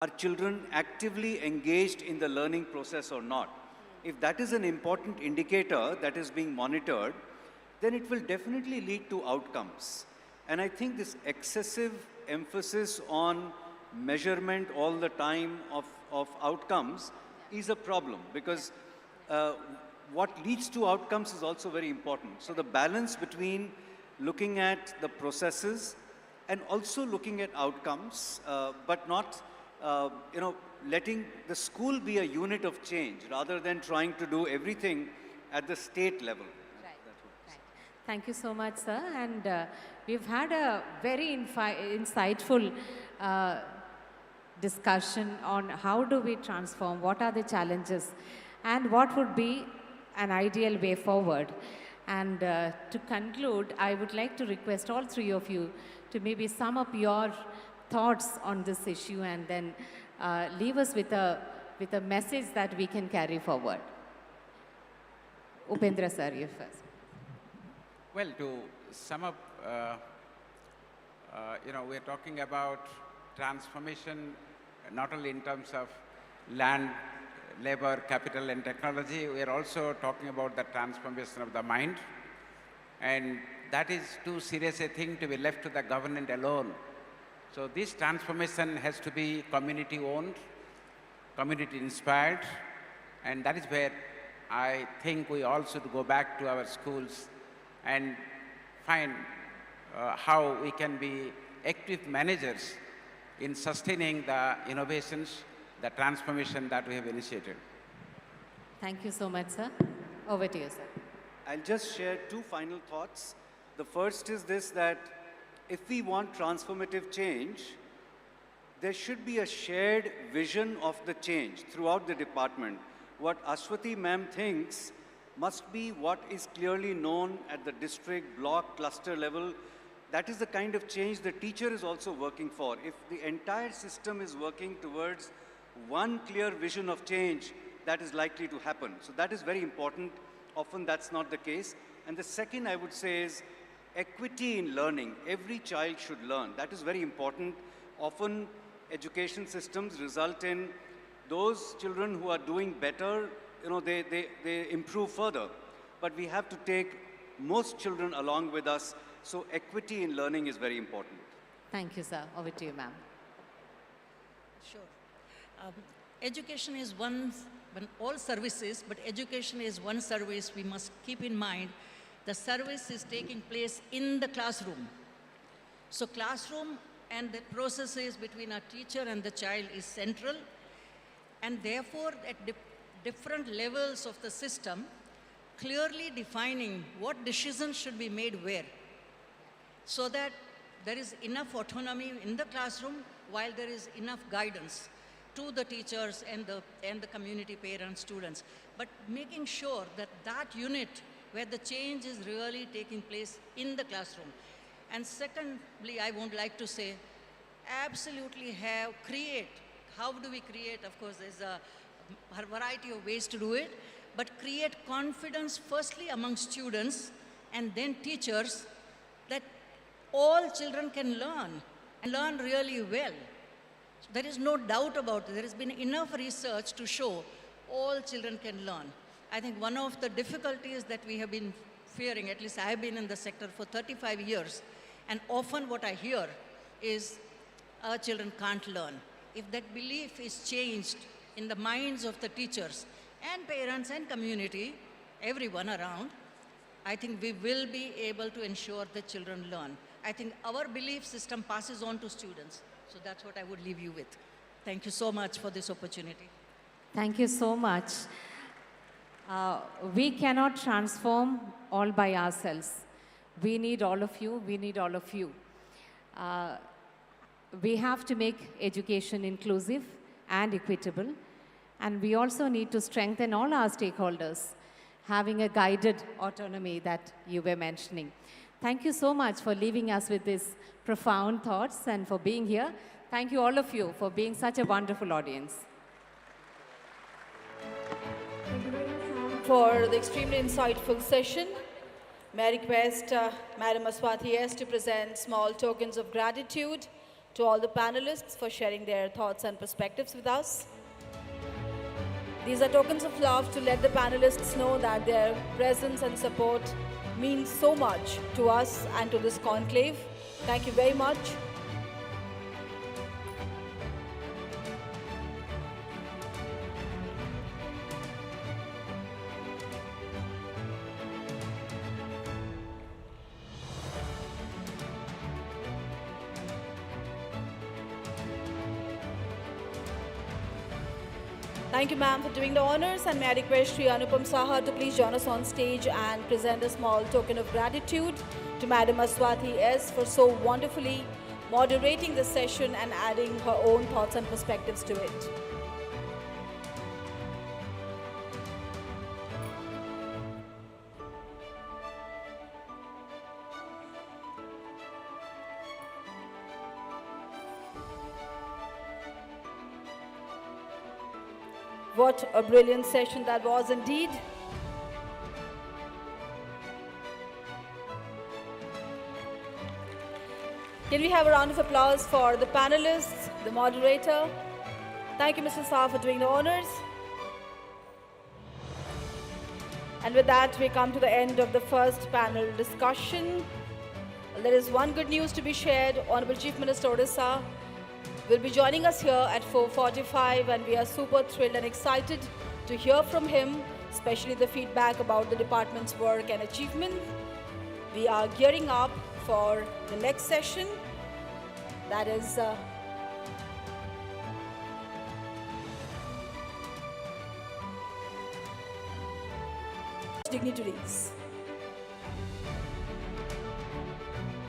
are children actively engaged in the learning process or not? If that is an important indicator that is being monitored, then it will definitely lead to outcomes. And I think this excessive emphasis on measurement all the time of outcomes is a problem, because what leads to outcomes is also very important. So the balance between looking at the processes and also looking at outcomes, but not letting the school be a unit of change rather than trying to do everything at the state level. Right. Thank you so much, sir. And we've had a very insightful discussion on how do we transform, what are the challenges, and what would be an ideal way forward. And to conclude, I would like to request all three of you to maybe sum up your thoughts on this issue and then leave us with a message that we can carry forward. Upendra sir, you first. Well, to sum up, we're talking about transformation not only in terms of land, labor, capital, and technology. We are also talking about the transformation of the mind. And that is too serious a thing to be left to the government alone. So this transformation has to be community-owned, community-inspired, and that is where I think we all should go back to our schools and find how we can be active managers in sustaining the innovations, the transformation that we have initiated. Thank you so much, sir. Over to you, sir. I'll just share two final thoughts. The first is this, that if we want transformative change, there should be a shared vision of the change throughout the department. What Ashwati ma'am thinks must be what is clearly known at the district, block, cluster level. That is the kind of change the teacher is also working for. If the entire system is working towards one clear vision of change, that is likely to happen. So that is very important. Often that's not the case. And the second I would say is equity in learning. Every child should learn. That is very important. Often education systems result in those children who are doing better, they improve further. But we have to take most children along with us. So equity in learning is very important. Thank you, sir. Over to you, ma'am. Sure. Education is one, all services, but education is one service we must keep in mind. The service is taking place in the classroom. So classroom and the processes between a teacher and the child is central, and therefore at different levels of the system, clearly defining what decisions should be made where, so that there is enough autonomy in the classroom while there is enough guidance to the teachers and the community, parents, students. But making sure that that unit where the change is really taking place in the classroom. And secondly, I would like to say, absolutely create. How do we create? Of course, there's a variety of ways to do it, but create confidence firstly among students and then teachers that all children can learn and learn really well. So there is no doubt about it. There has been enough research to show all children can learn. I think one of the difficulties that we have been fearing, at least I have been in the sector for 35 years, and often what I hear is our children can't learn. If that belief is changed in the minds of the teachers and parents and community, everyone around, I think we will be able to ensure that children learn. I think our belief system passes on to students. So that's what I would leave you with. Thank you so much for this opportunity. Thank you so much. We cannot transform all by ourselves. We need all of you. We need all of you. We have to make education inclusive and equitable. And we also need to strengthen all our stakeholders, having a guided autonomy that you were mentioning. Thank you so much for leaving us with these profound thoughts and for being here. Thank you all of you for being such a wonderful audience. Thank you very much for the extremely insightful session. May I request Madam Aswati S to present small tokens of gratitude to all the panelists for sharing their thoughts and perspectives with us. These are tokens of love to let the panelists know that their presence and support means so much to us and to this conclave. Thank you very much. Thank you, ma'am, for doing the honors, and may I request Shri Anupam Saha to please join us on stage and present a small token of gratitude to Madam Aswati S for so wonderfully moderating the session and adding her own thoughts and perspectives to it. What a brilliant session that was indeed. Can we have a round of applause for the panelists, the moderator? Thank you, Mr. Saha, for doing the honors. And with that, we come to the end of the first panel discussion. There is one good news to be shared. Honorable Chief Minister Odisha will be joining us here at 4:45, and we are super thrilled and excited to hear from him, especially the feedback about the department's work and achievement. We are gearing up for the next session, that is dignitaries.